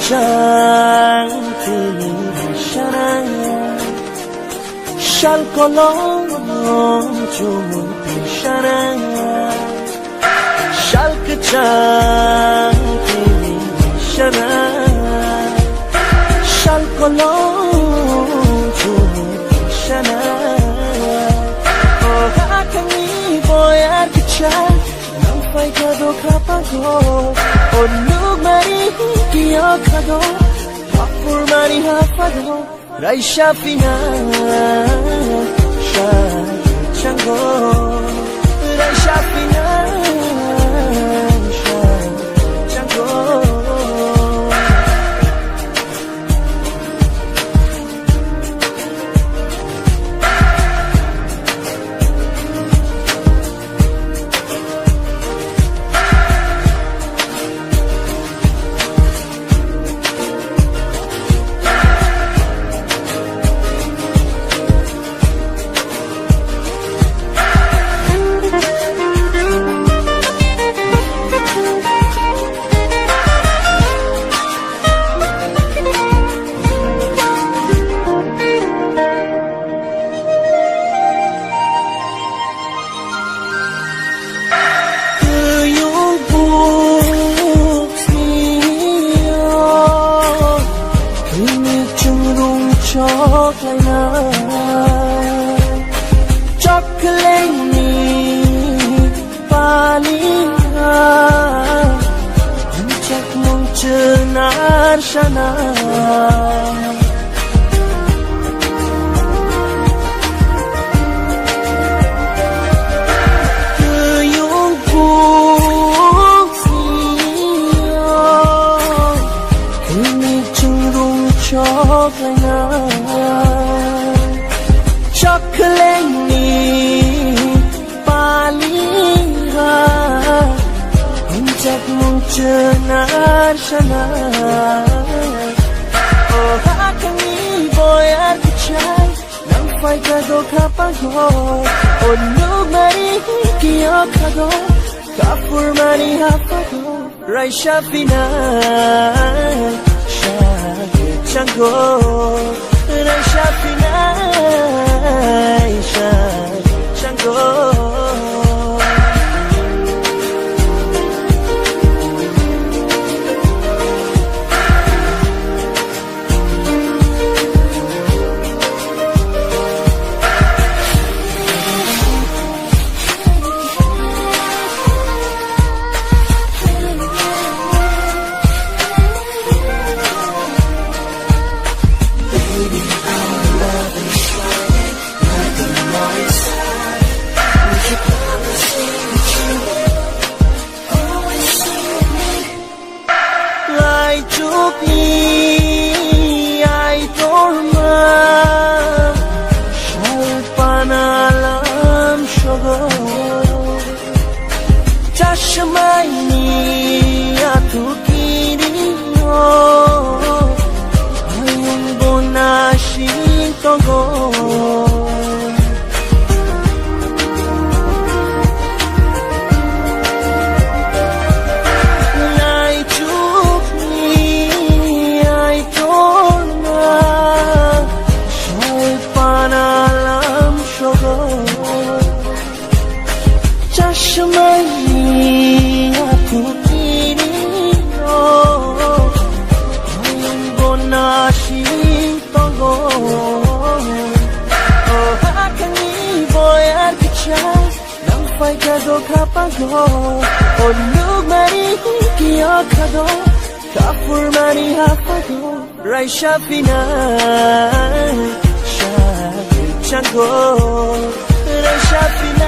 chang thì shanaya shal kolong chumun shanaya shal chang thì shanaya shal kolong chumun shanaya oh hakani boyar kichang phải cho đôi khắp bao giờ, ôn nước mari kia khado, mapur mari hafado, raisha fina, sha chango, raisha fina, sha chango. Chok lại na chok lên ni paling anh chắc mong chờ nan sana cứ yung cuộc siêu cứ mi chung rung chok lại na Chocolate palinga Unjak mong cenar sana Oh hakani boyar kichay Nang fay kado kapago Oh no mari kiyo kado Kapur mari hapago Raisha pinay Chango Raisha pinay Chango Ai dorma Shalpanalam shogo Chashmaini atukirino Ayun bonashin togo Chashmaini atukirino Ayun bonashin togo Oh hakani boyar kichay Nang fay kado kapago Oh lug mari kiyo kado Kapur mari hapago Raisha pinay Shah chango Raisha pinay